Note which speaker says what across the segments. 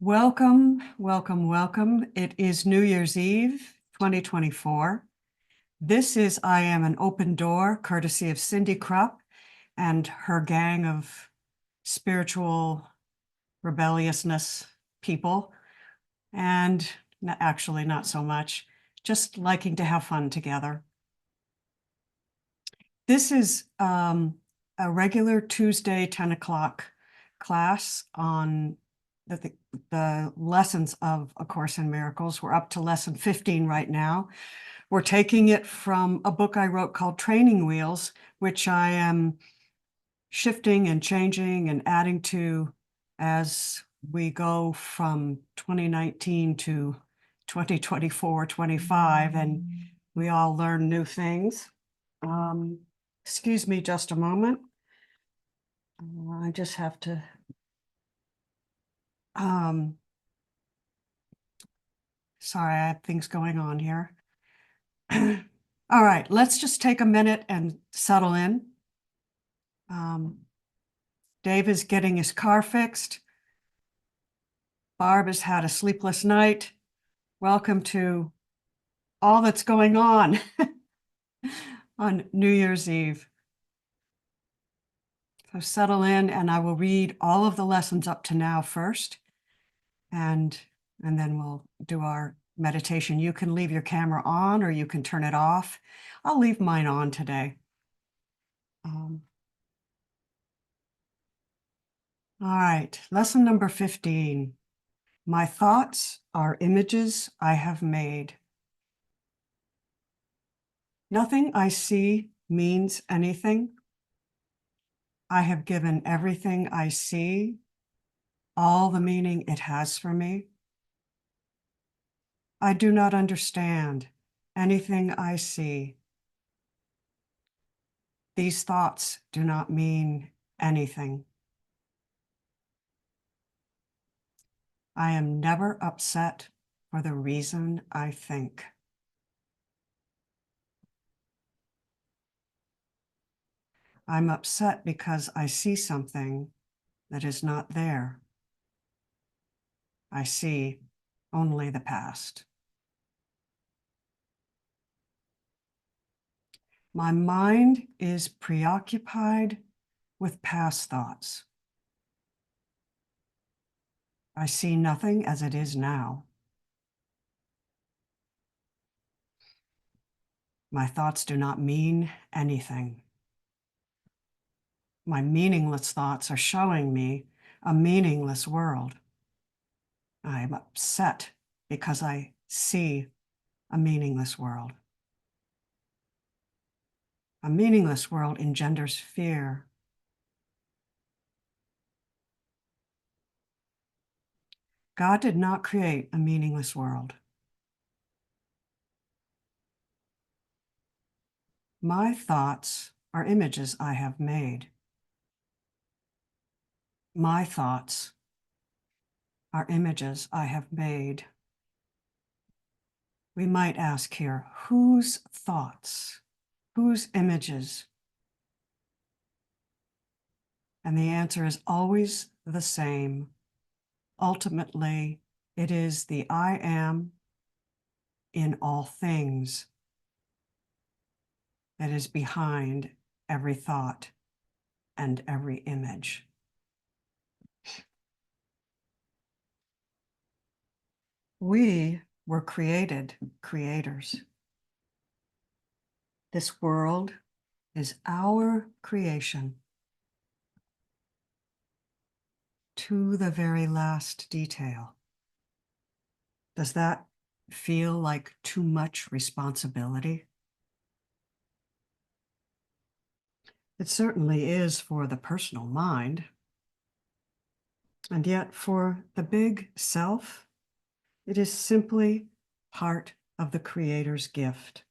Speaker 1: Welcome, welcome, welcome. It is New Year's Eve, 2024. This is I Am an Open Door, courtesy of Cindy Krupp and her gang of spiritual rebelliousness people. And actually not so much, just liking to have fun together. This is a regular Tuesday 10 o'clock class on the lessons of A Course in Miracles. We're up to lesson 15 right now. We're taking it from a book I wrote called Training Wheels, which I am shifting and changing and adding to as we go from 2019 to 2024, 25, and we all learn new things. Excuse me just a moment. I just have to sorry, I have things going on here. All right, let's just take a minute and settle in. Dave is getting his car fixed. Barb has had a sleepless night. Welcome to all that's going on on New Year's Eve. So settle in, and I will read all of the lessons up to now first, and then we'll do our meditation. You can leave your camera on or you can turn it off. I'll leave mine on today. All right, lesson number 15. My thoughts are images I have made. Nothing I see means anything. I have given everything I see all the meaning it has for me. I do not understand anything I see. These thoughts do not mean anything. I am never upset for the reason I think. I'm upset because I see something that is not there. I see only the past. My mind is preoccupied with past thoughts. I see nothing as it is now. My thoughts do not mean anything. My meaningless thoughts are showing me a meaningless world. I am upset because I see a meaningless world. A meaningless world engenders fear. God did not create a meaningless world. My thoughts are images I have made. My thoughts are images I have made. We might ask here, whose thoughts, whose images? And the answer is always the same. Ultimately, it is the I am in all things that is behind every thought and every image. We were created creators. This world is our creation to the very last detail. Does that feel like too much responsibility? It certainly is for the personal mind. And yet for the big self, it is simply part of the Creator's gift.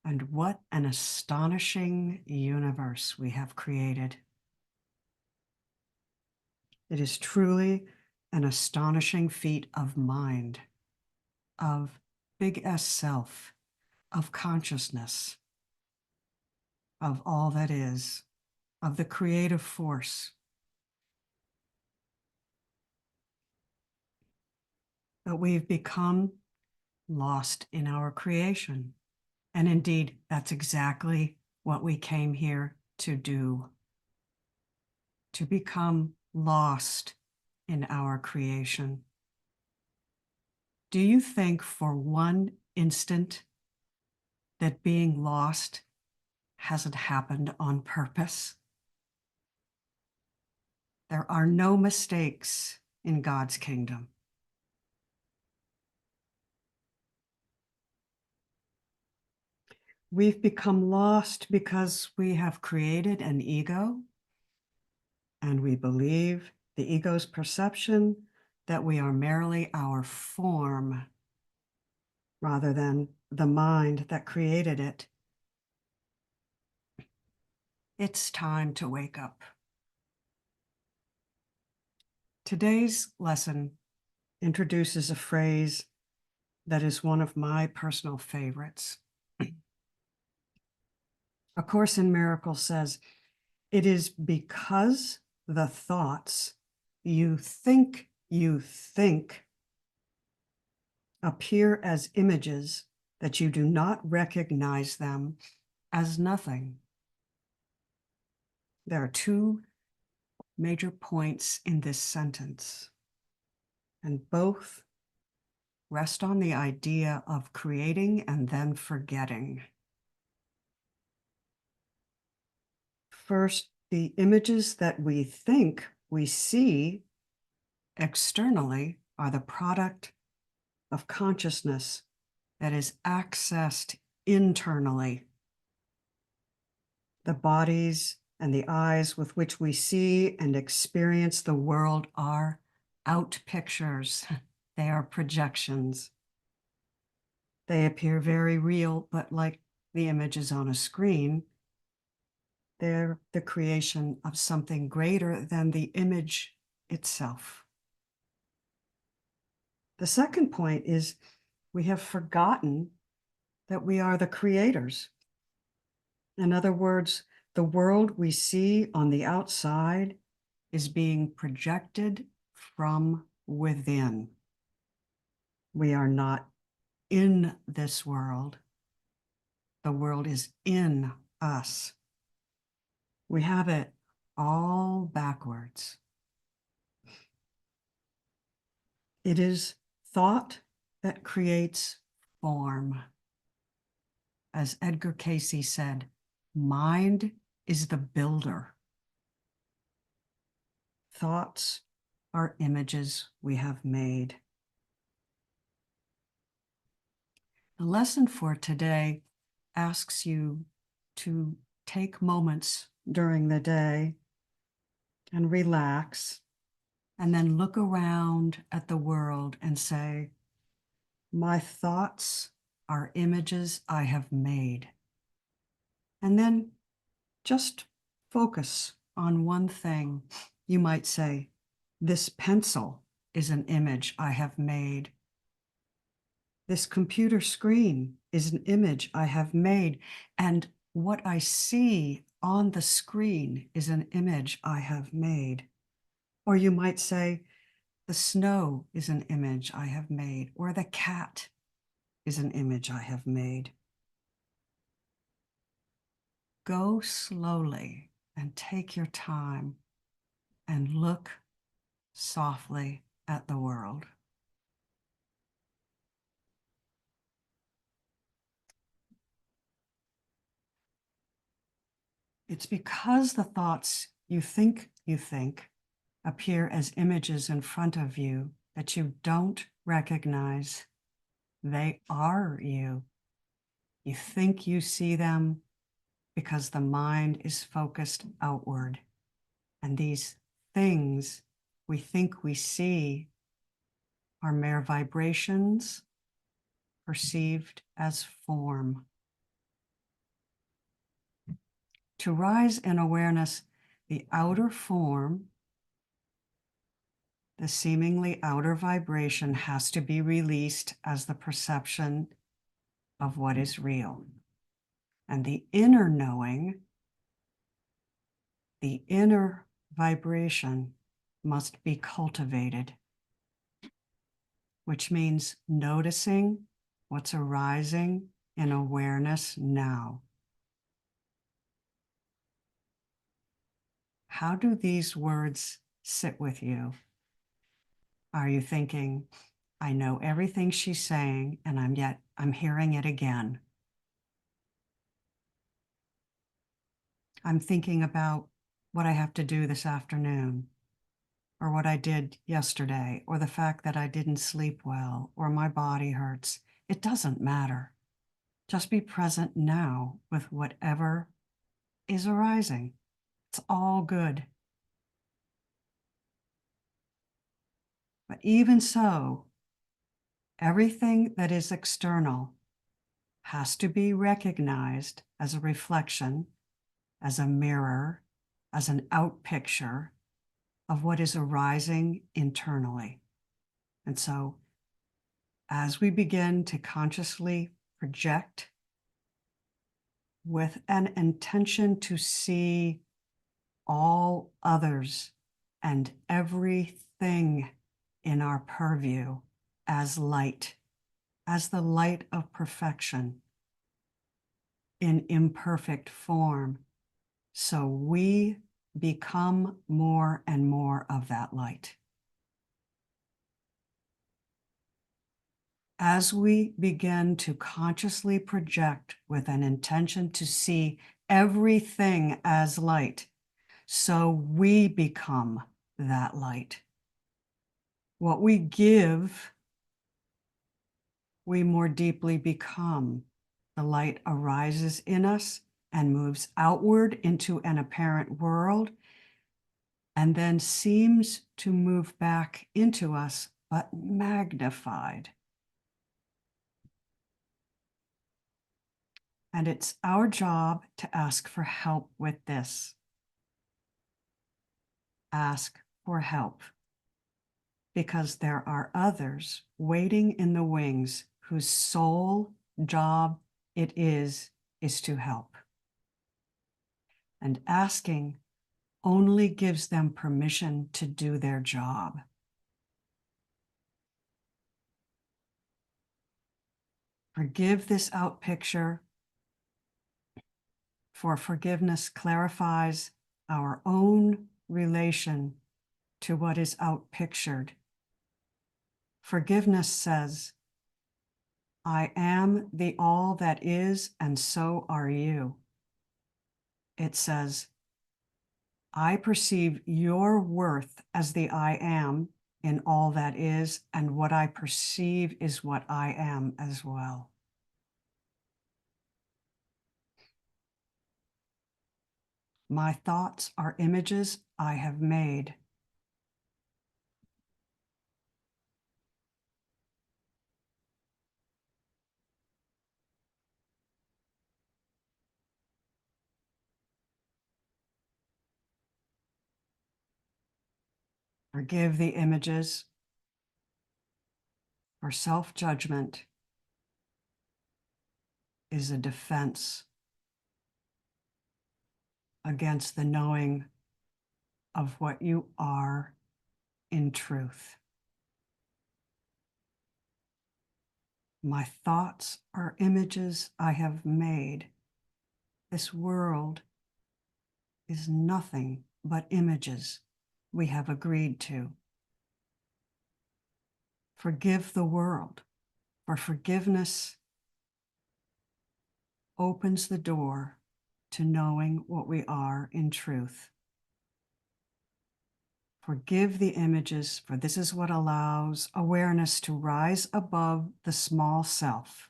Speaker 1: And what an astonishing universe we have created. It is truly an astonishing feat of mind, of big S self, of consciousness, of all that is, of the creative force. but we've become lost in our creation. And indeed, that's exactly what we came here to do, to become lost in our creation. Do you think for one instant that being lost hasn't happened on purpose? There are no mistakes in God's kingdom. We've become lost because we have created an ego, and we believe the ego's perception that we are merely our form rather than the mind that created it. It's time to wake up. Today's lesson introduces a phrase that is one of my personal favorites. A Course in Miracles says, "It is because the thoughts you think appear as images that you do not recognize them as nothing." There are two major points in this sentence, and both rest on the idea of creating and then forgetting. First, the images that we think we see externally are the product of consciousness that is accessed internally. The bodies and the eyes with which we see and experience the world are out pictures. They are projections. They appear very real, but like the images on a screen, they're the creation of something greater than the image itself. The second point is we have forgotten that we are the creators. In other words, the world we see on the outside is being projected from within. We are not in this world. The world is in us. We have it all backwards. It is thought that creates form. As Edgar Cayce said, mind is the builder. Thoughts are images we have made. The lesson for today asks you to take moments during the day and relax, and then look around at the world and say, my thoughts are images I have made. And then just focus on one thing. You might say, this pencil is an image I have made. This computer screen is an image I have made. And what I see on the screen is an image I have made. Or you might say, the snow is an image I have made, or the cat is an image I have made. Go slowly and take your time and look softly at the world. It's because the thoughts you think appear as images in front of you that you don't recognize. They are you. You think you see them because the mind is focused outward. And these things we think we see are mere vibrations perceived as form. To rise in awareness, the outer form, the seemingly outer vibration, has to be released as the perception of what is real. And the inner knowing, the inner vibration, must be cultivated. which means noticing what's arising in awareness now. How do these words sit with you? Are you thinking, I know everything she's saying, and I'm hearing it again? I'm thinking about what I have to do this afternoon, or what I did yesterday, or the fact that I didn't sleep well, or my body hurts. It doesn't matter. Just be present now with whatever is arising. It's all good. But even so, everything that is external has to be recognized as a reflection, as a mirror, as an out picture of what is arising internally. And so, as we begin to consciously project with an intention to see all others and everything in our purview as light, as the light of perfection in imperfect form, so we become more and more of that light. As we begin to consciously project with an intention to see everything as light, so we become that light. What we give, we more deeply become. The light arises in us and moves outward into an apparent world, and then seems to move back into us, but magnified. And it's our job to ask for help with this. Ask for help, because there are others waiting in the wings whose sole job it is to help. And asking only gives them permission to do their job. Forgive this out picture, for forgiveness clarifies our own relation to what is out pictured. Forgiveness says, I am the all that is, and so are you. It says, I perceive your worth as the I am in all that is, and what I perceive is what I am as well. My thoughts are images I have made. Forgive the images, for self-judgment is a defense against the knowing of what you are in truth. My thoughts are images I have made. This world is nothing but images we have agreed to. Forgive the world, for forgiveness opens the door to knowing what we are in truth. Forgive the images, for this is what allows awareness to rise above the small self.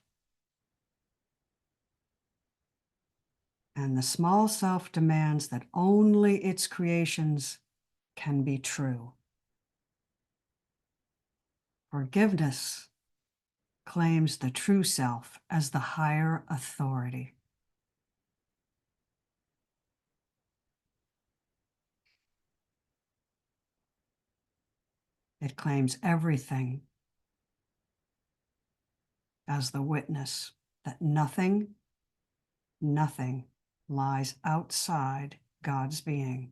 Speaker 1: And the small self demands that only its creations can be true. Forgiveness claims the true self as the higher authority. It claims everything as the witness that nothing lies outside God's being.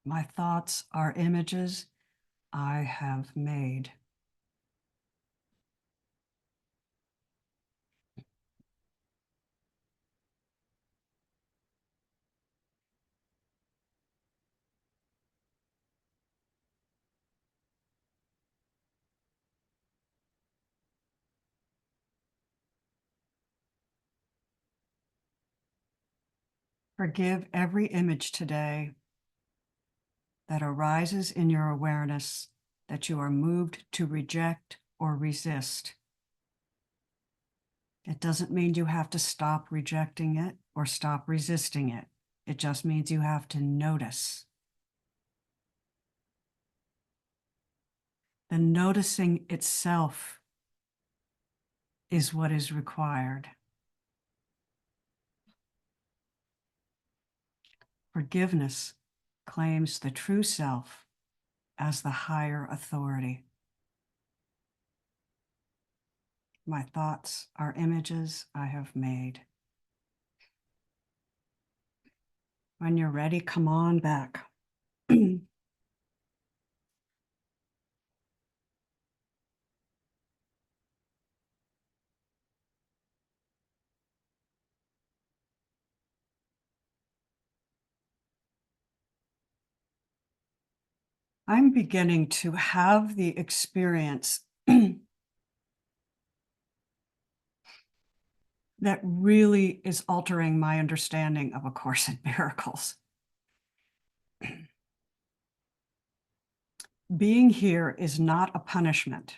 Speaker 1: My thoughts are images I have made. Forgive every image today that arises in your awareness that you are moved to reject or resist. It doesn't mean you have to stop rejecting it or stop resisting it. It just means you have to notice. The noticing itself is what is required. Forgiveness claims the true self as the higher authority. My thoughts are images I have made. When you're ready, come on back. I'm beginning to have the experience that really is altering my understanding of A Course in Miracles. Being here is not a punishment.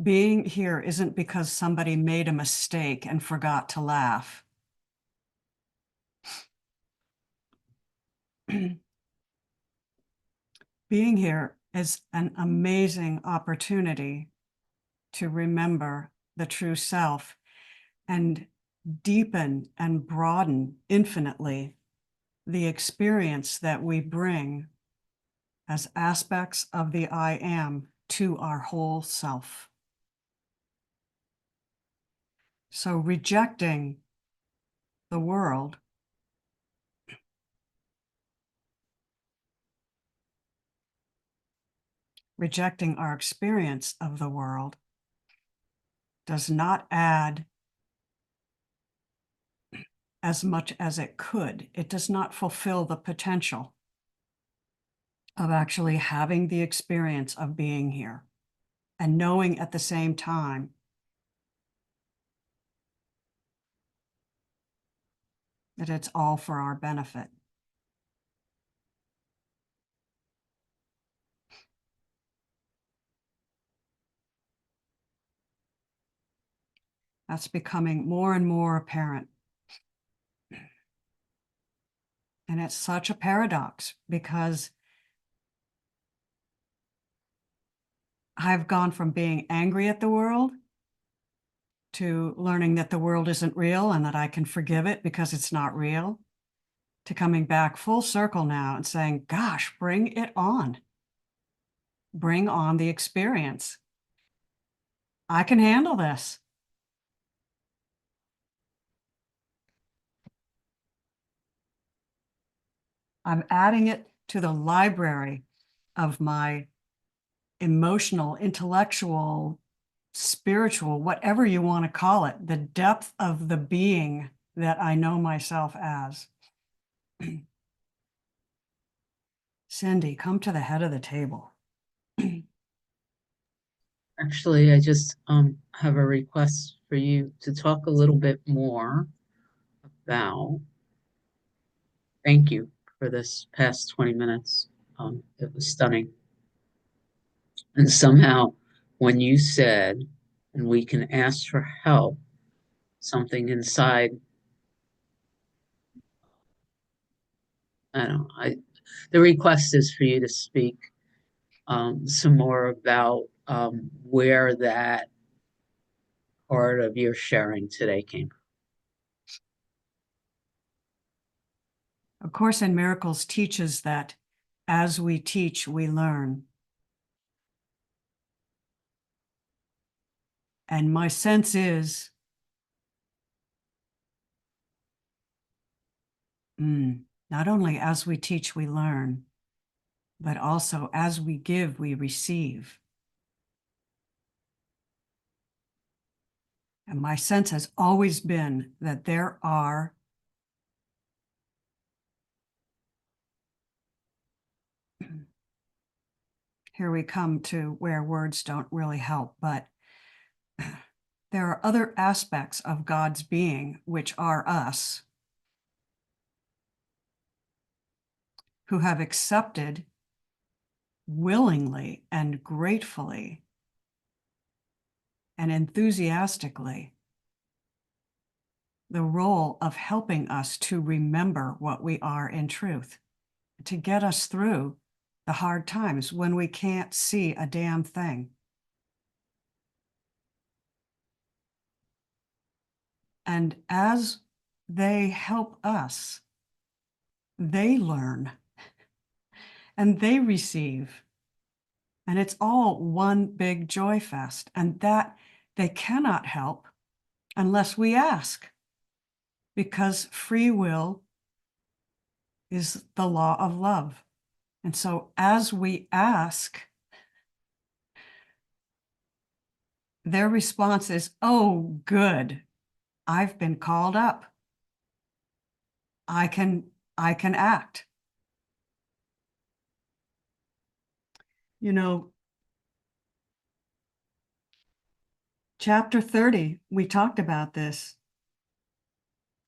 Speaker 1: Being here isn't because somebody made a mistake and forgot to laugh. Being here is an amazing opportunity to remember the true self and deepen and broaden infinitely the experience that we bring as aspects of the I am to our whole self. So rejecting the world rejecting our experience of the world does not add as much as it could. It does not fulfill the potential of actually having the experience of being here and knowing at the same time that it's all for our benefit. That's becoming more and more apparent. And it's such a paradox because I've gone from being angry at the world to learning that the world isn't real and that I can forgive it because it's not real, to coming back full circle now and saying, gosh, bring it on. Bring on the experience. I can handle this. I'm adding it to the library of my emotional, intellectual, spiritual, whatever you want to call it, the depth of the being that I know myself as. Cindy, come to the head of the table.
Speaker 2: Actually, I just have a request for you to talk a little bit more about. Thank you for this past 20 minutes. It was stunning. And somehow, when you said, and we can ask for help, something inside, I don't know, the request is for you to speak some more about where that part of your sharing today came from.
Speaker 1: A Course in Miracles teaches that as we teach, we learn. And my sense is Not only as we teach, we learn, but also as we give, we receive. And my sense has always been that there are here we come to where words don't really help, but there are other aspects of God's being, which are us, who have accepted willingly and gratefully and enthusiastically the role of helping us to remember what we are in truth, to get us through the hard times when we can't see a damn thing. And as they help us, they learn and they receive. And it's all one big joy fest. And that they cannot help unless we ask, because free will is the law of love. And so as we ask, their response is, oh, good, I've been called up. I can act. You know, chapter 30, we talked about this.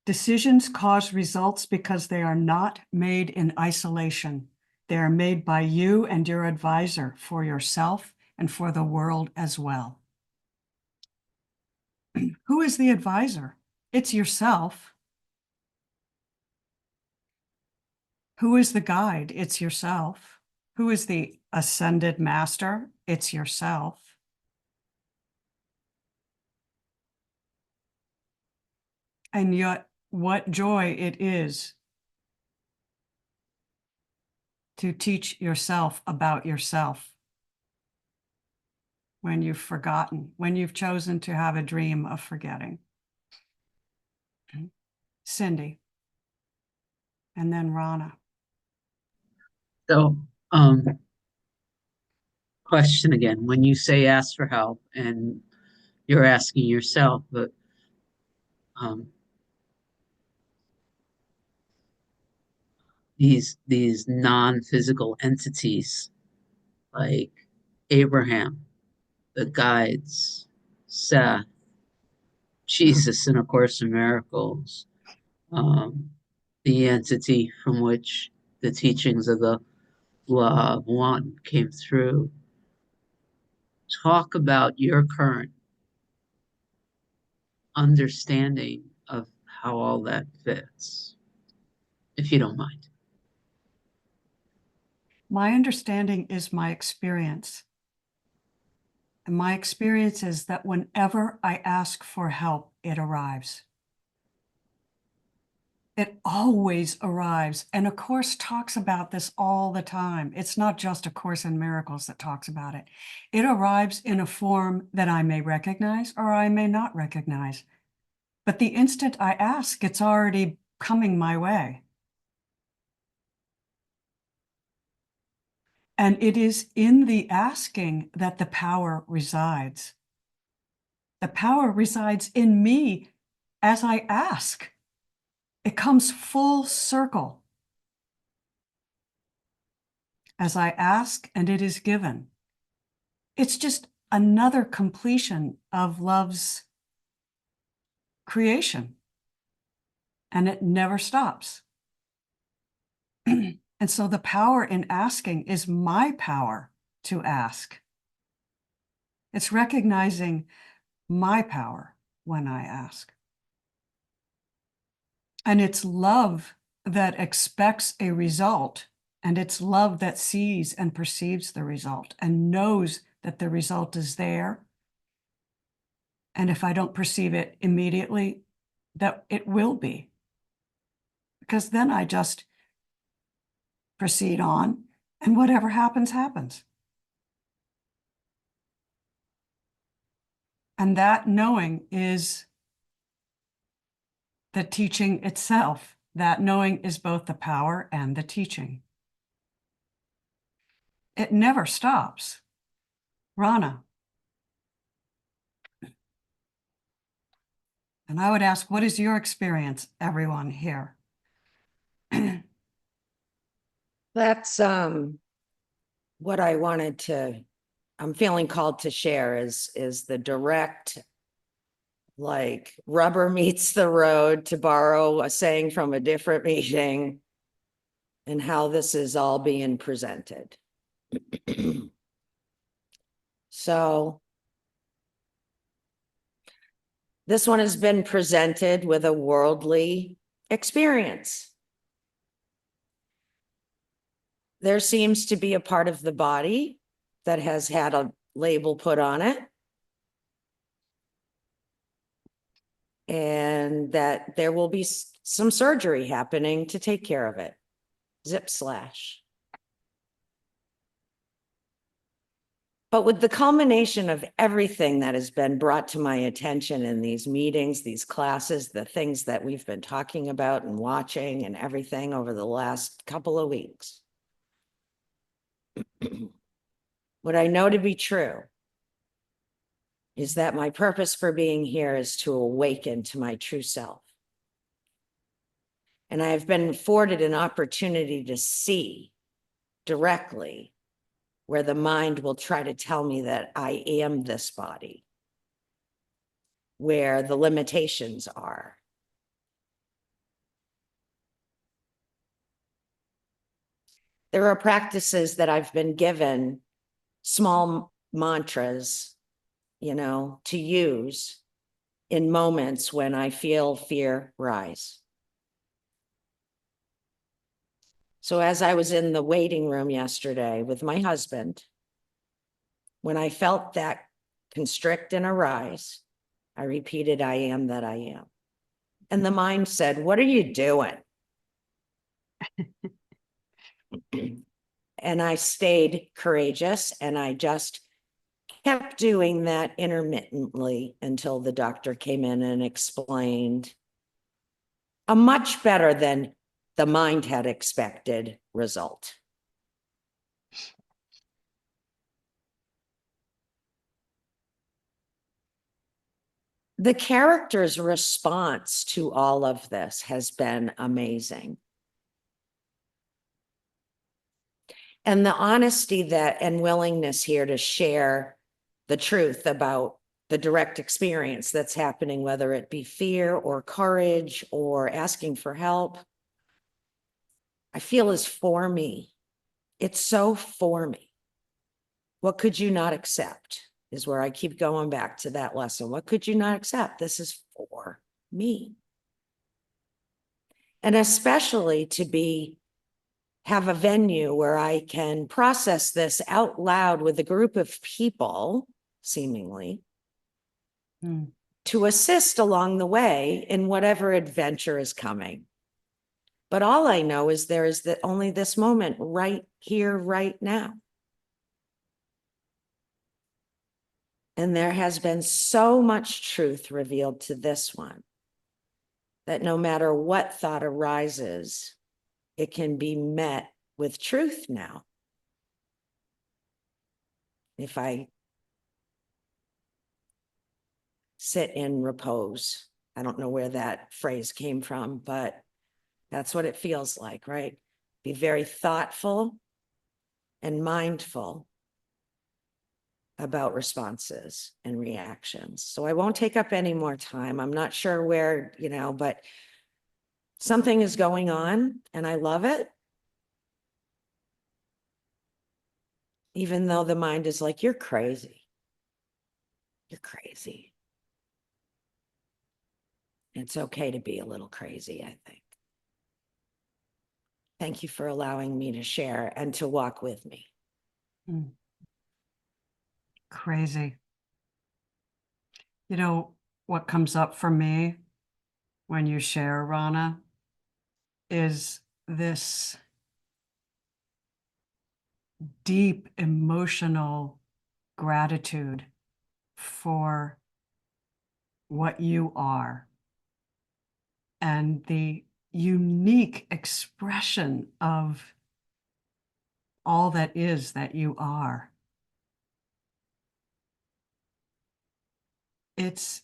Speaker 1: Decisions cause results because they are not made in isolation. They are made by you and your advisor for yourself and for the world as well. Who is the advisor? It's yourself. Who is the guide? It's yourself. Who is the ascended master? It's yourself. And yet, what joy it is to teach yourself about yourself when you've forgotten, when you've chosen to have a dream of forgetting. Cindy, and then Rana.
Speaker 2: So, question again, when you say ask for help and you're asking yourself, but these non-physical entities like Abraham, the guides, Seth, Jesus in A Course in Miracles, the entity from which the teachings of the Law of One came through. Talk about your current understanding of how all that fits, if you don't mind.
Speaker 1: My understanding is my experience. And my experience is that whenever I ask for help, it arrives. It always arrives. And A Course talks about this all the time. It's not just A Course in Miracles that talks about it. It arrives in a form that I may recognize or I may not recognize. But the instant I ask, it's already coming my way. And it is in the asking that the power resides. The power resides in me as I ask. It comes full circle. As I ask and it is given. It's just another completion of love's creation. And it never stops. And so the power in asking is my power to ask. It's recognizing my power when I ask. And it's love that expects a result, and it's love that sees and perceives the result and knows that the result is there. And if I don't perceive it immediately, that it will be. Because then I just proceed on, and whatever happens, happens. And that knowing is the teaching itself. That knowing is both the power and the teaching. It never stops. Rana. And I would ask, what is your experience, everyone here?
Speaker 3: That's what I wanted to, I'm feeling called to share is the direct, like rubber meets the road, to borrow a saying from a different meeting, and how this is all being presented. So this one has been presented with a worldly experience. There seems to be a part of the body that has had a label put on it, and that there will be some surgery happening to take care of it. Zip slash. But with the culmination of everything that has been brought to my attention in these meetings, these classes, the things that we've been talking about and watching and everything over the last couple of weeks, what I know to be true is that my purpose for being here is to awaken to my true self. And I have been afforded an opportunity to see directly where the mind will try to tell me that I am this body, where the limitations are. There are practices that I've been given, small mantras, to use in moments when I feel fear rise. So as I was in the waiting room yesterday with my husband, when I felt that constrict and arise, I repeated, I am that I am. And the mind said, what are you doing? And I stayed courageous, and I just kept doing that intermittently until the doctor came in and explained a much better than the mind had expected result. The character's response to all of this has been amazing. And the honesty that and willingness here to share the truth about the direct experience that's happening, whether it be fear or courage or asking for help, I feel is for me. It's so for me. What could you not accept is where I keep going back to that lesson. What could you not accept? This is for me. And especially to have a venue where I can process this out loud with a group of people, seemingly, to assist along the way in whatever adventure is coming. But all I know is there is only this moment right here, right now. And there has been so much truth revealed to this one that no matter what thought arises, it can be met with truth now. If I sit in repose, I don't know where that phrase came from, but that's what it feels like, right? Be very thoughtful and mindful about responses and reactions. So I won't take up any more time. I'm not sure where, but something is going on and I love it. Even though the mind is like, you're crazy. You're crazy. It's okay to be a little crazy, I think. Thank you for allowing me to share and to walk with me.
Speaker 1: Crazy. What comes up for me when you share, Rana, is this deep emotional gratitude for what you are and the unique expression of all that is that you are. It's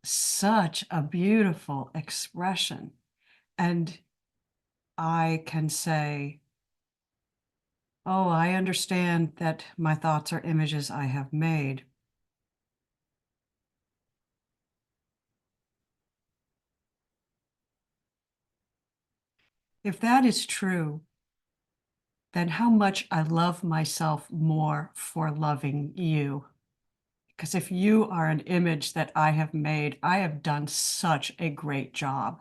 Speaker 1: such a beautiful expression. And I can say, oh, I understand that my thoughts are images I have made. If that is true, then how much I love myself more for loving you. Because if you are an image that I have made, I have done such a great job.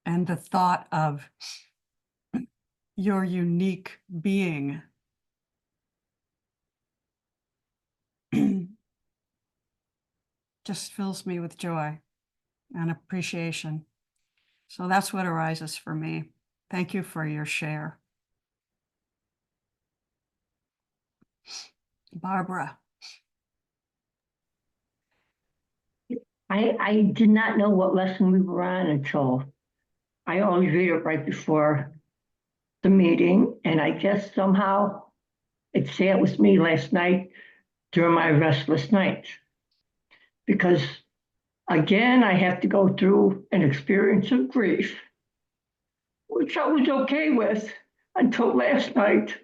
Speaker 1: And the thought of your unique being just fills me with joy and appreciation. So that's what arises for me. Thank you for your share. Barbara.
Speaker 4: I did not know what lesson we were on until I always read it right before the meeting, and I guess somehow it sat with me last night during my restless nights. Because again, I have to go through an experience of grief, which I was okay with until last night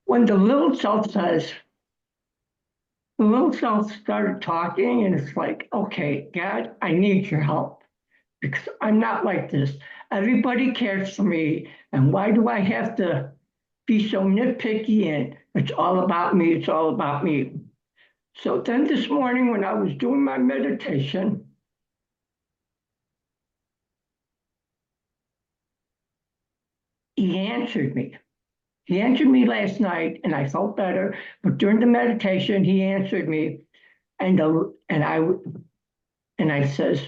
Speaker 4: when the little self says, the little self started talking, and it's like, okay, God, I need your help because I'm not like this. Everybody cares for me, and why do I have to be so nitpicky and it's all about me, it's all about me. So then this morning when I was doing my meditation, he answered me. He answered me last night and I felt better, but during the meditation, he answered me and I says,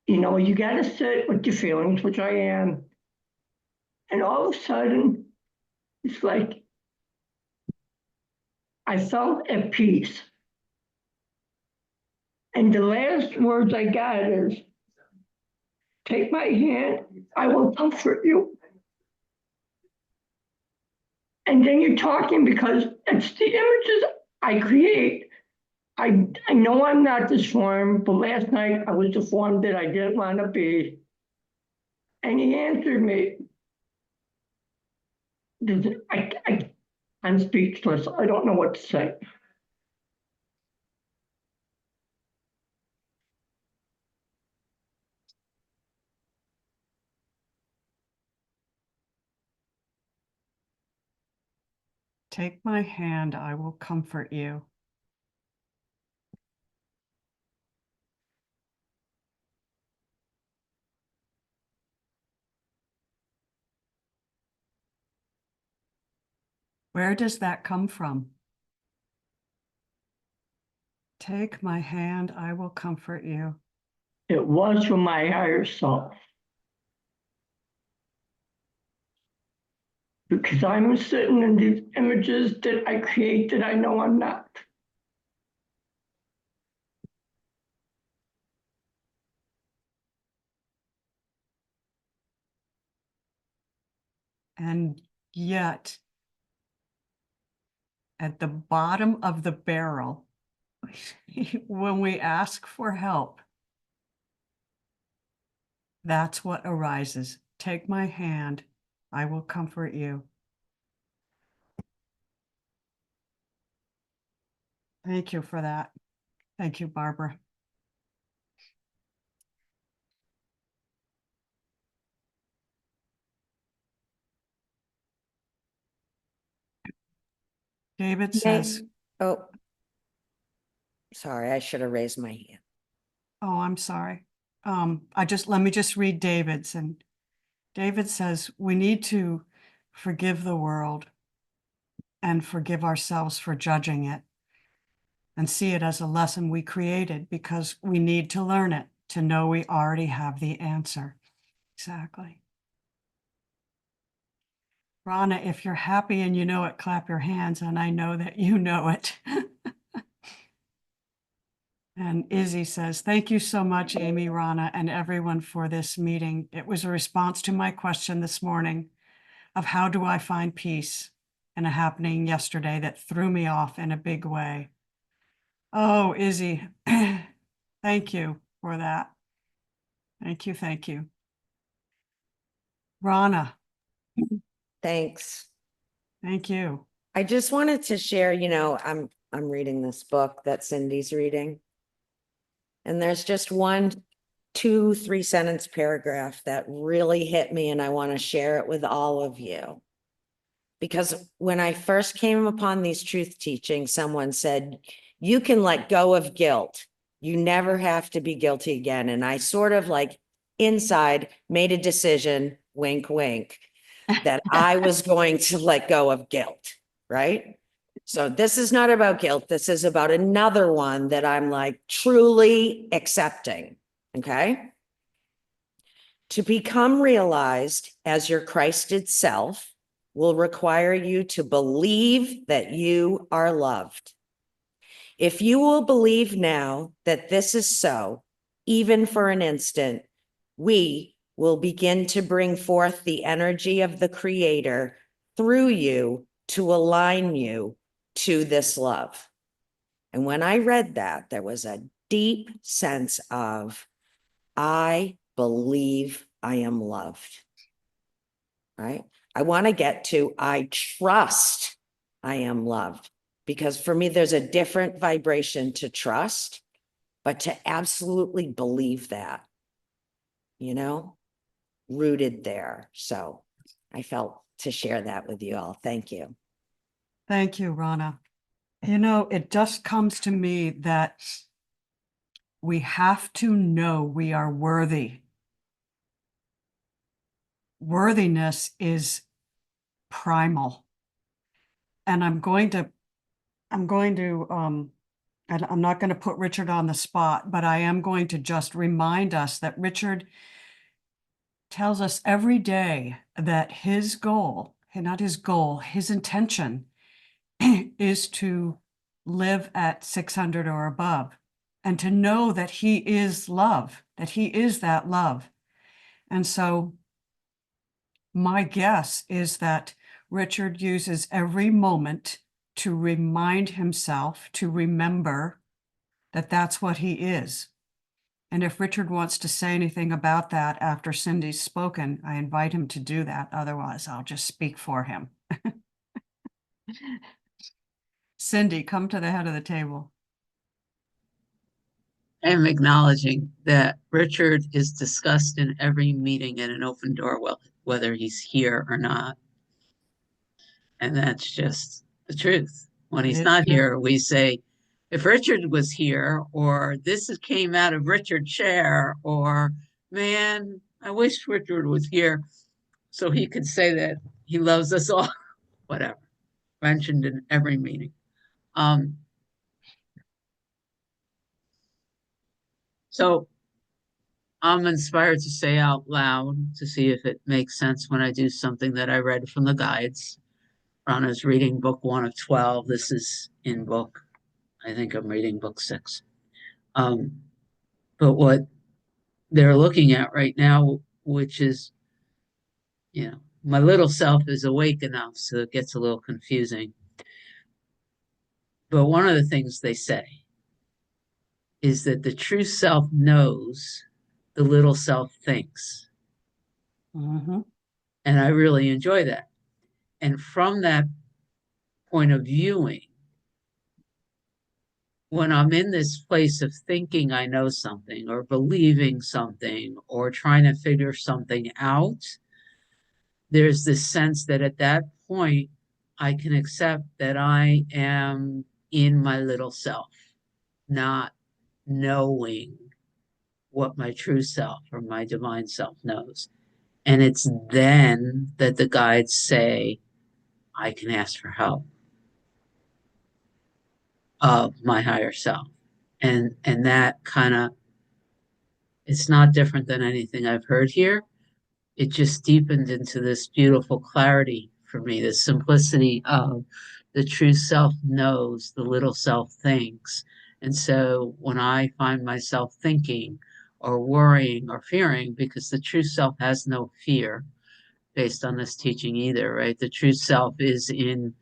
Speaker 4: you know, you got to sit with your feelings, which I am. And all of a sudden, it's like I felt at peace. And the last words I got is, take my hand, I will comfort you. And then you're talking because it's the images I create. I know I'm not deformed, but last night I was deformed that I didn't want to be. And he answered me. I'm speechless. I don't know what to say.
Speaker 1: Take my hand, I will comfort you. Where does that come from? Take my hand, I will comfort you.
Speaker 4: It was from my higher self. Because I'm sitting in these images that I create that I know I'm not.
Speaker 1: And yet, at the bottom of the barrel, when we ask for help, that's what arises. Take my hand, I will comfort you. Thank you for that. Thank you, Barbara. David says,
Speaker 3: Oh, sorry, I should have raised my hand.
Speaker 1: oh, I'm sorry. Let me just read David's. And David says, we need to forgive the world and forgive ourselves for judging it and see it as a lesson we created because we need to learn it to know we already have the answer. Exactly. Rana, if you're happy and you know it, clap your hands, and I know that you know it. And Izzy says, thank you so much, Amy, Rana, and everyone for this meeting. It was a response to my question this morning of how do I find peace in a happening yesterday that threw me off in a big way. Oh, Izzy, thank you for that. Thank you, thank you. Rana,
Speaker 3: Thanks.
Speaker 1: thank you.
Speaker 3: I just wanted to share, I'm reading this book that Cindy's reading. And there's just one, 2, 3 sentence paragraph that really hit me, and I want to share it with all of you. Because when I first came upon these truth teachings, someone said, you can let go of guilt. You never have to be guilty again. And I sort of like inside made a decision, wink, wink, that I was going to let go of guilt, right? So this is not about guilt. This is about another one that I'm like truly accepting. Okay. To become realized as your Christed self will require you to believe that you are loved. If you will believe now that this is so, even for an instant, we will begin to bring forth the energy of the Creator through you to align you to this love. And when I read that, there was a deep sense of, I believe I am loved, right? I want to get to, I trust I am loved, because for me, there's a different vibration to trust, but to absolutely believe that, rooted there. So I felt to share that with you all. Thank you.
Speaker 1: Thank you, Rana. It just comes to me that we have to know we are worthy. Worthiness is primal. And I'm not going to put Richard on the spot, but I am going to just remind us that Richard tells us every day that his goal, not his goal, his intention is to live at 600 or above, and to know that he is love, that he is that love. And so my guess is that Richard uses every moment to remind himself, to remember that that's what he is. And if Richard wants to say anything about that after Cindy's spoken, I invite him to do that. Otherwise, I'll just speak for him. Cindy, come to the head of the table.
Speaker 2: I am acknowledging that Richard is discussed in every meeting at an open door, whether he's here or not. And that's just the truth. When he's not here, we say, if Richard was here, or this came out of Richard's chair, or man, I wish Richard was here so he could say that he loves us all, whatever, mentioned in every meeting. So I'm inspired to say out loud to see if it makes sense when I do something that I read from the guides. Rana's reading book 1 of 12. This is in book, I think I'm reading book 6. But what they're looking at right now, which is, my little self is awake enough, so it gets a little confusing. But one of the things they say is that the true self knows, the little self thinks.
Speaker 1: Mm-hmm.
Speaker 2: And I really enjoy that. And from that point of viewing, when I'm in this place of thinking I know something, or believing something, or trying to figure something out, there's this sense that at that point, I can accept that I am in my little self, not knowing what my true self or my divine self knows. And it's then that the guides say, I can ask for help of my higher self. And that kind of, it's not different than anything I've heard here. It just deepened into this beautiful clarity for me, the simplicity of the true self knows, the little self thinks. And so when I find myself thinking or worrying or fearing, because the true self has no fear based on this teaching either, right? The true self is in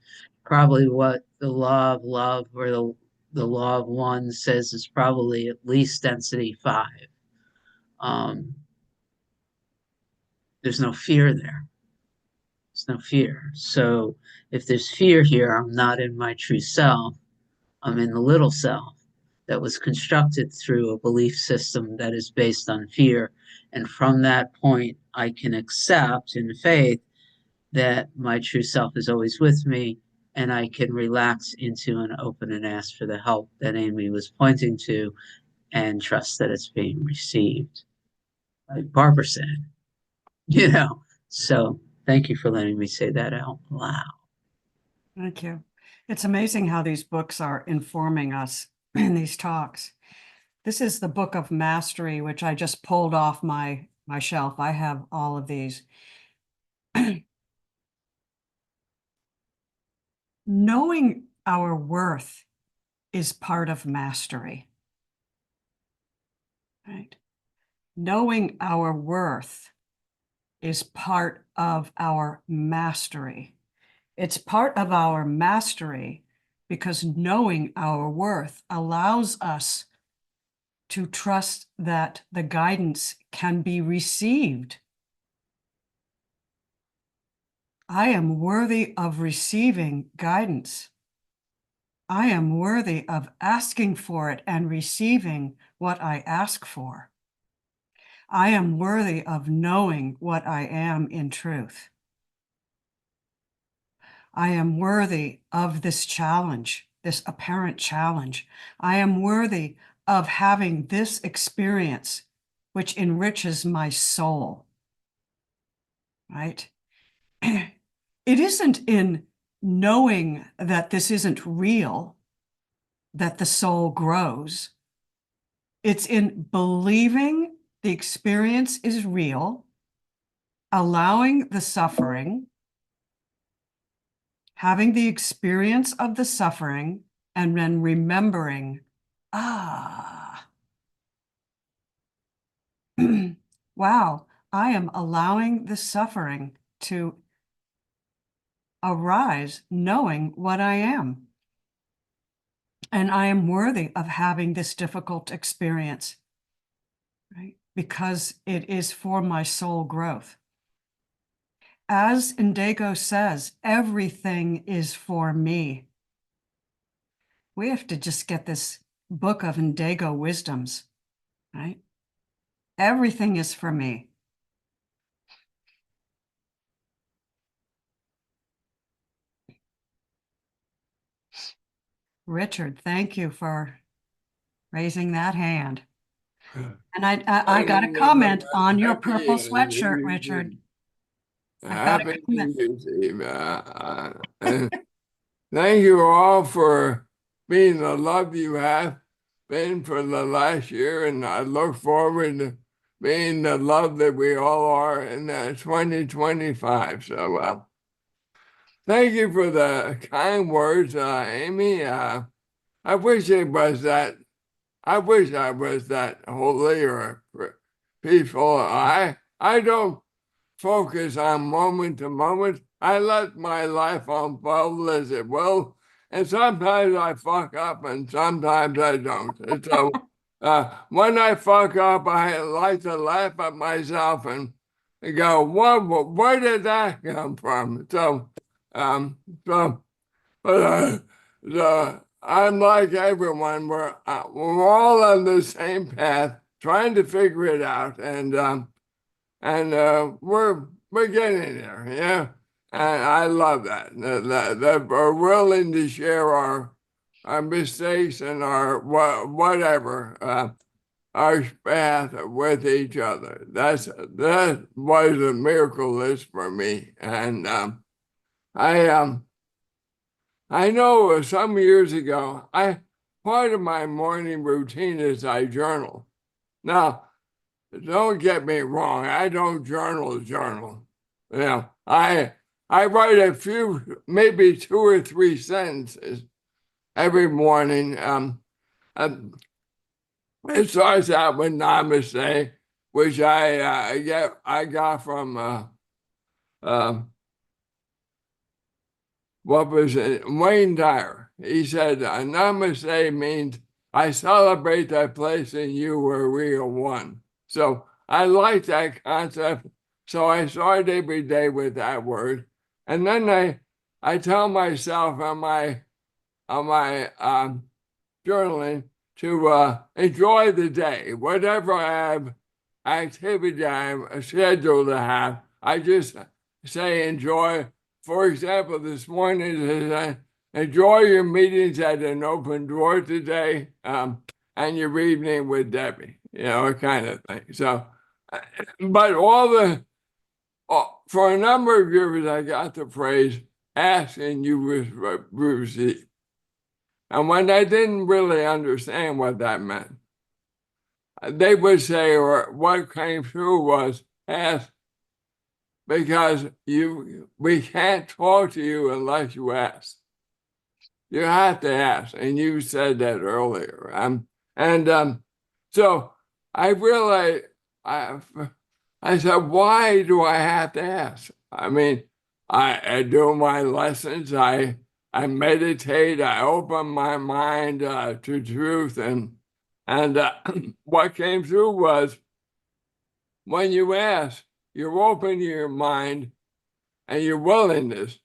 Speaker 2: probably what the law of love or the law of one says is probably at least density 5. Um, there's no fear there. There's no fear. So if there's fear here, I'm not in my true self. I'm in the little self that was constructed through a belief system that is based on fear. And from that point, I can accept in faith that my true self is always with me, and I can relax into and open and ask for the help that Amy was pointing to and trust that it's being received. Like Barbara said, you know. So thank you for letting me say that out loud.
Speaker 1: Thank you. It's amazing how these books are informing us in these talks. This is the Book of Mastery, which I just pulled off my shelf. I have all of these. Knowing our worth is part of mastery, right? Knowing our worth is part of our mastery. It's part of our mastery because knowing our worth allows us to trust that the guidance can be received. I am worthy of receiving guidance. I am worthy of asking for it and receiving what I ask for. I am worthy of knowing what I am in truth. I am worthy of this challenge, this apparent challenge. I am worthy of having this experience, which enriches my soul, right? It isn't in knowing that this isn't real that the soul grows. It's in believing the experience is real, allowing the suffering, having the experience of the suffering, and then remembering, wow, I am allowing the suffering to arise, knowing what I am. And I am worthy of having this difficult experience, right? Because it is for my soul growth. As Indigo says, everything is for me. We have to just get this book of Indigo wisdoms, right? Everything is for me. Richard, thank you for raising that hand. And I got a comment on your purple sweatshirt, Richard. I've got a
Speaker 5: Happy
Speaker 1: comment.
Speaker 5: New Year's Eve. And thank you all for being the love you have been for the last year, and I look forward to being the love that we all are in 2025. So thank you for the kind words, Amy. I wish it was that. I wish I was that holy or peaceful. I don't focus on moment to moment. I let my life unfold as it will. And sometimes I fuck up and sometimes I don't. And so when I fuck up, I like to laugh at myself and go, where did that come from? So, but I'm like everyone. We're all on the same path, trying to figure it out, and we're getting there, yeah. And I love that we're willing to share our mistakes and our whatever our path with each other. That was a miracle list for me, and I know some years ago, part of my morning routine is I journal. Now, don't get me wrong, I don't journal. You know, I write a few, maybe 2 or 3 sentences every morning. It starts out with namaste, which I got from what was it? Wayne Dyer. He said, namaste means I celebrate that place in you where we are one. So I like that concept. So I start every day with that word. And then I tell myself on my journaling to enjoy the day, whatever I have activity I'm scheduled to have. I just say enjoy. For example, this morning it says, enjoy your meetings at an open door today, and your evening with Debbie, kind of thing. So, but for a number of years, I got the phrase, ask and you will receive. And when I didn't really understand what that meant, they would say, or what came through was, ask because we can't talk to you unless you ask. You have to ask, and you said that earlier. So I realized, I said, why do I have to ask? I mean, I do my lessons, I meditate, I open my mind to truth, and what came through was when you ask, you open your mind and your willingness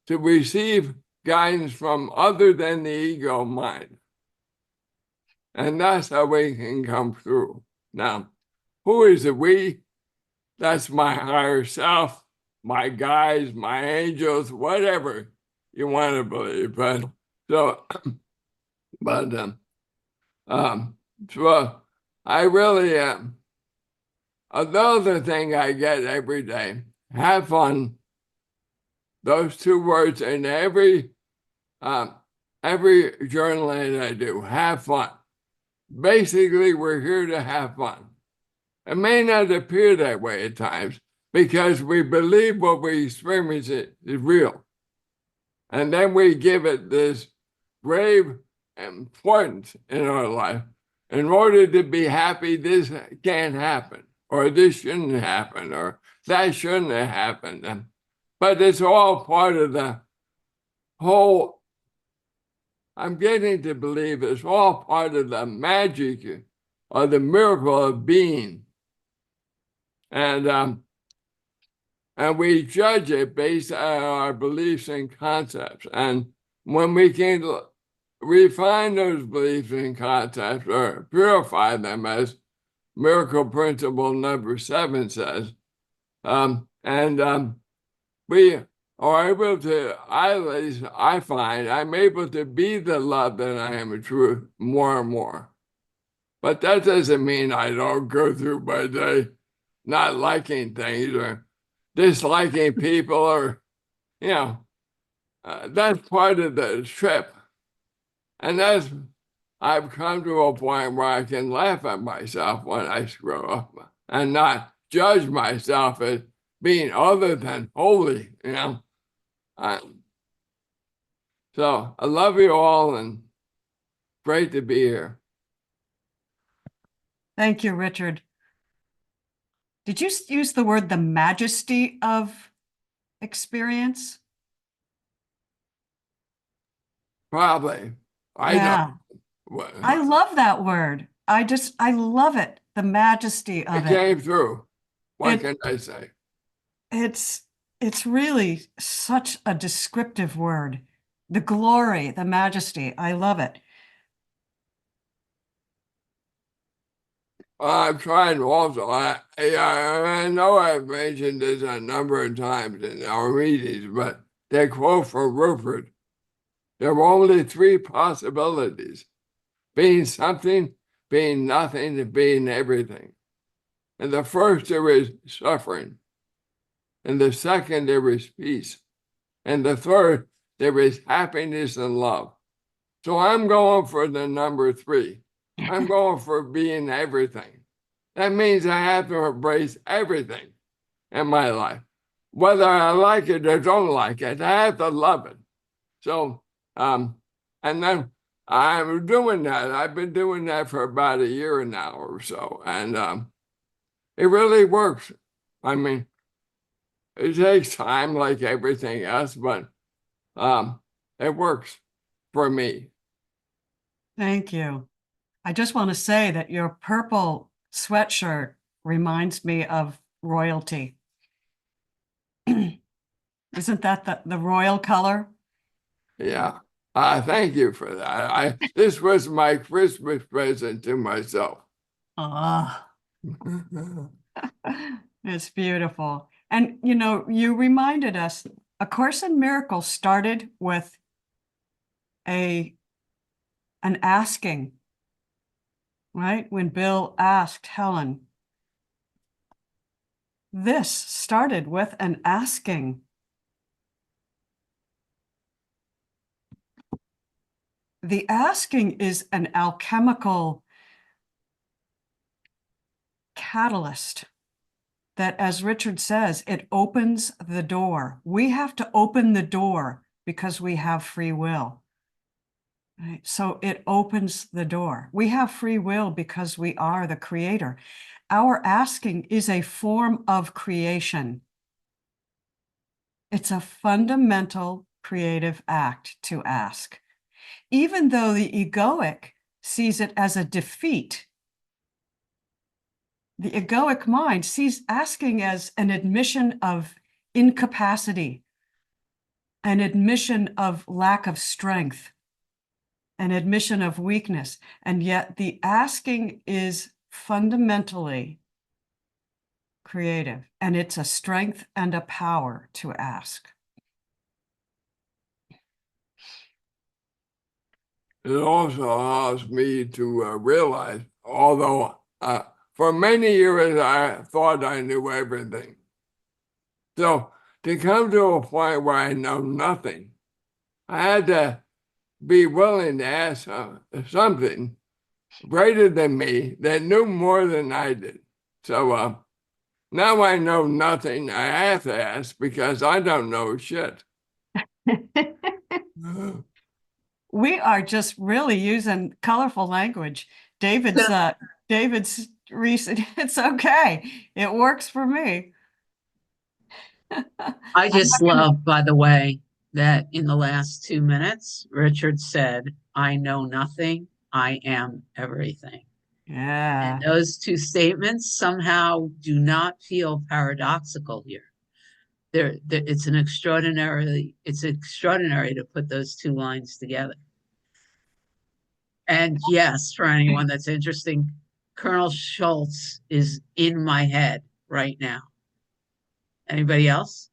Speaker 5: to receive guidance from other than the ego mind. And that's how we can come through. Now, who is the we? That's my higher self, my guides, my angels, whatever you want to believe. But so I really am. Another thing I get every day, have fun. Those 2 words in every journaling I do, have fun. Basically, we're here to have fun. It may not appear that way at times because we believe what we experience is real. And then we give it this grave importance in our life. In order to be happy, this can't happen, or this shouldn't happen, or that shouldn't have happened. But it's all part of the whole. I'm getting to believe it's all part of the magic or the miracle of being. And we judge it based on our beliefs and concepts. And when we can refine those beliefs and concepts or purify them, as miracle principle number 7 says, we are able to, at least I find, I'm able to be the love that I am in truth more and more. But that doesn't mean I don't go through my day not liking things or disliking people or, that's part of the trip. And I've come to a point where I can laugh at myself when I screw up and not judge myself as being other than holy, So I love you all and great to be here.
Speaker 1: Thank you, Richard. Did you use the word the majesty of experience?
Speaker 5: Probably.
Speaker 1: Yeah. I love that word. I love it. The majesty of
Speaker 5: it came through. What can I say?
Speaker 1: It's really such a descriptive word. The glory, the majesty. I love it.
Speaker 5: I'm trying also. I know I've mentioned this a number of times in our meetings, but they quote from Rupert. There were only 3 possibilities: being something, being nothing, and being everything. And the first, there is suffering. And the second, there is peace. And the third, there is happiness and love. So I'm going for the number 3. I'm going for being everything. That means I have to embrace everything in my life. whether I like it or don't like it, I have to love it. So, and then I'm doing that. I've been doing that for about a year now or so, and it really works. I mean, it takes time like everything else, but it works for me.
Speaker 1: Thank you. I just want to say that your purple sweatshirt reminds me of royalty. Isn't that the royal color?
Speaker 5: Yeah. Thank you for that. This was my Christmas present to myself.
Speaker 1: Ah, it's beautiful. And you know, you reminded us, A Course in Miracles started with an asking, right? When Bill asked Helen, this started with an asking. The asking is an alchemical catalyst that, as Richard says, it opens the door. We have to open the door because we have free will. Right? So it opens the door. We have free will because we are the creator. Our asking is a form of creation. It's a fundamental creative act to ask. Even though the egoic sees it as a defeat, the egoic mind sees asking as an admission of incapacity, an admission of lack of strength, an admission of weakness. And yet the asking is fundamentally creative, and it's a strength and a power to ask.
Speaker 5: It also allows me to realize, although for many years I thought I knew everything. So to come to a point where I know nothing, I had to be willing to ask something greater than me that knew more than I did. So now I know nothing. I have to ask because I don't know shit.
Speaker 1: We are just really using colorful language. David's recent, it's okay. It works for me.
Speaker 2: I just love, by the way, that in the last 2 minutes, Richard said, I know nothing, I am everything.
Speaker 1: Yeah.
Speaker 2: And those two statements somehow do not feel paradoxical here. It's extraordinary to put those two lines together. And yes, for anyone that's interested, Colonel Schultz is in my head right now. Anybody else?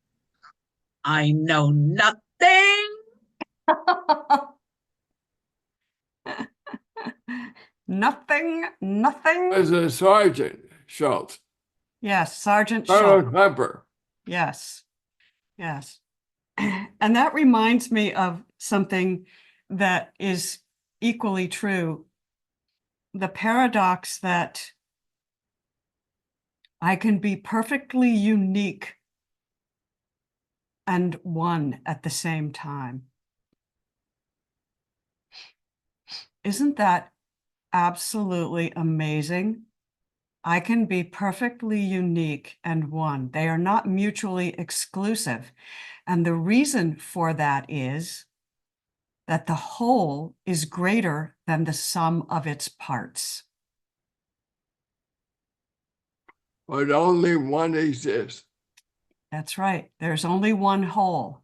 Speaker 2: I know nothing.
Speaker 1: Nothing.
Speaker 5: As a Sergeant Schultz,
Speaker 1: Yes, Sergeant
Speaker 5: Colonel
Speaker 1: Schultz.
Speaker 5: Klemper.
Speaker 1: Yes, yes. And that reminds me of something that is equally true. The paradox that I can be perfectly unique and one at the same time. Isn't that absolutely amazing? I can be perfectly unique and one. They are not mutually exclusive. And the reason for that is that the whole is greater than the sum of its parts.
Speaker 5: But only one exists.
Speaker 1: That's right. There's only one whole,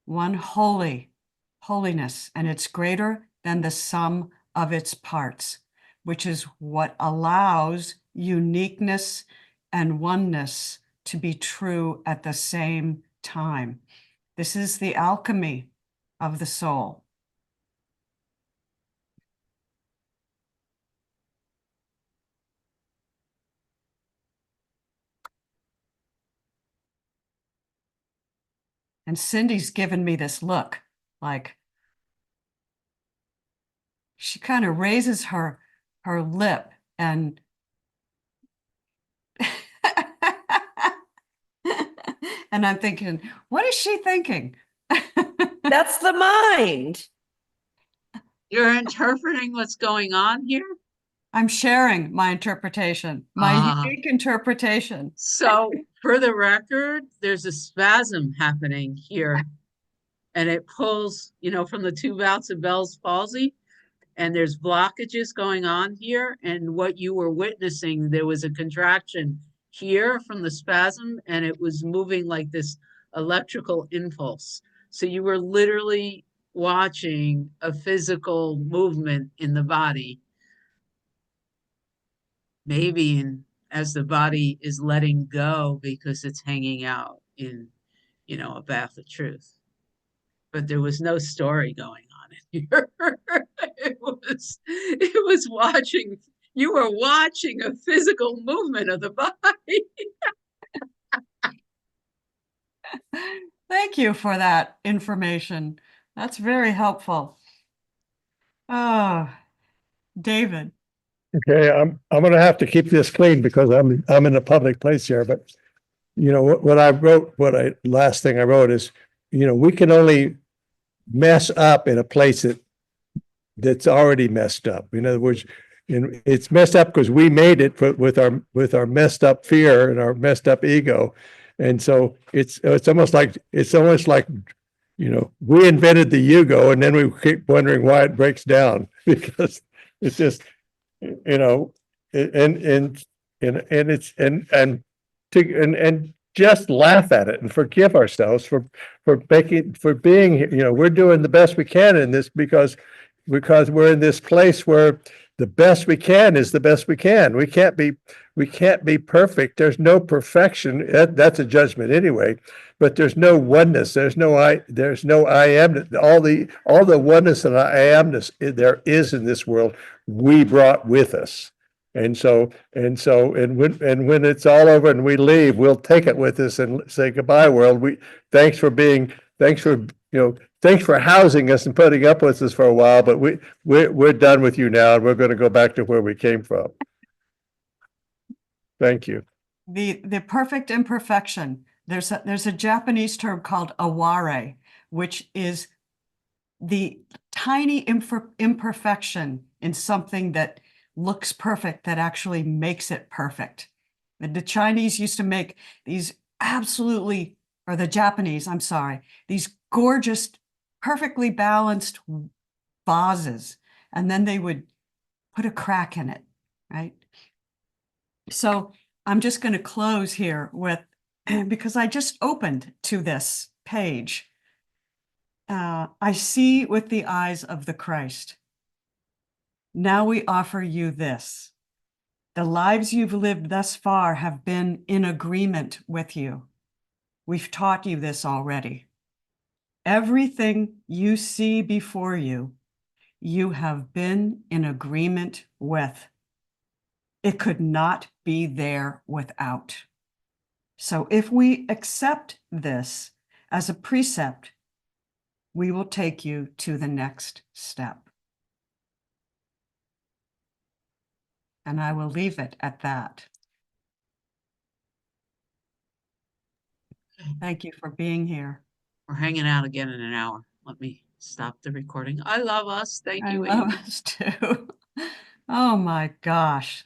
Speaker 1: one holiness, and it's greater than the sum of its parts, which is what allows uniqueness and oneness to be true at the same time. This is the alchemy of the soul. And Cindy's given me this look, like she kind of raises her lip and And I'm thinking, what is she thinking?
Speaker 3: That's the mind.
Speaker 2: You're interpreting what's going on here?
Speaker 1: I'm sharing my interpretation, my
Speaker 2: Ah.
Speaker 1: unique interpretation.
Speaker 2: So for the record, there's a spasm happening here. And it pulls, from the two bouts of Bell's palsy. And there's blockages going on here. And what you were witnessing, there was a contraction here from the spasm, and it was moving like this electrical impulse. So you were literally watching a physical movement in the body. Maybe as the body is letting go because it's hanging out in, a bath of truth. But there was no story going on in here. It was watching, you were watching a physical movement of the body.
Speaker 1: Thank you for that information. That's very helpful. Oh, David.
Speaker 6: Okay, I'm gonna have to keep this clean because I'm in a public place here, but last thing I wrote is, we can only mess up in a place that's already messed up. In other words, it's messed up because we made it with our messed up fear and our messed up ego. And so it's almost like we invented the ego and then we keep wondering why it breaks down because it's just and just laugh at it and forgive ourselves for being, we're doing the best we can in this because we're in this place where the best we can is the best we can. We can't be perfect. There's no perfection. That's a judgment anyway, but there's no oneness. There's no I am. All the oneness and I amness there is in this world, we brought with us. And when it's all over and we leave, we'll take it with us and say goodbye, world. Thanks for housing us and putting up with us for a while, but we're done with you now, and we're going to go back to where we came from. Thank you.
Speaker 1: The perfect imperfection. There's a Japanese term called aware, which is the tiny imperfection in something that looks perfect that actually makes it perfect. The Chinese used to make these or the Japanese, I'm sorry, these gorgeous, perfectly balanced vases, and then they would put a crack in it, right? So I'm just going to close here with, because I just opened to this page. I see with the eyes of the Christ. Now we offer you this. The lives you've lived thus far have been in agreement with you. We've taught you this already. Everything you see before you, you have been in agreement with. It could not be there without. So if we accept this as a precept, we will take you to the next step. And I will leave it at that. Thank you for being here.
Speaker 2: We're hanging out again in an hour. Let me stop the recording. I love us. Thank
Speaker 1: I
Speaker 2: you,
Speaker 1: love
Speaker 2: Amy.
Speaker 1: us too. Oh my gosh.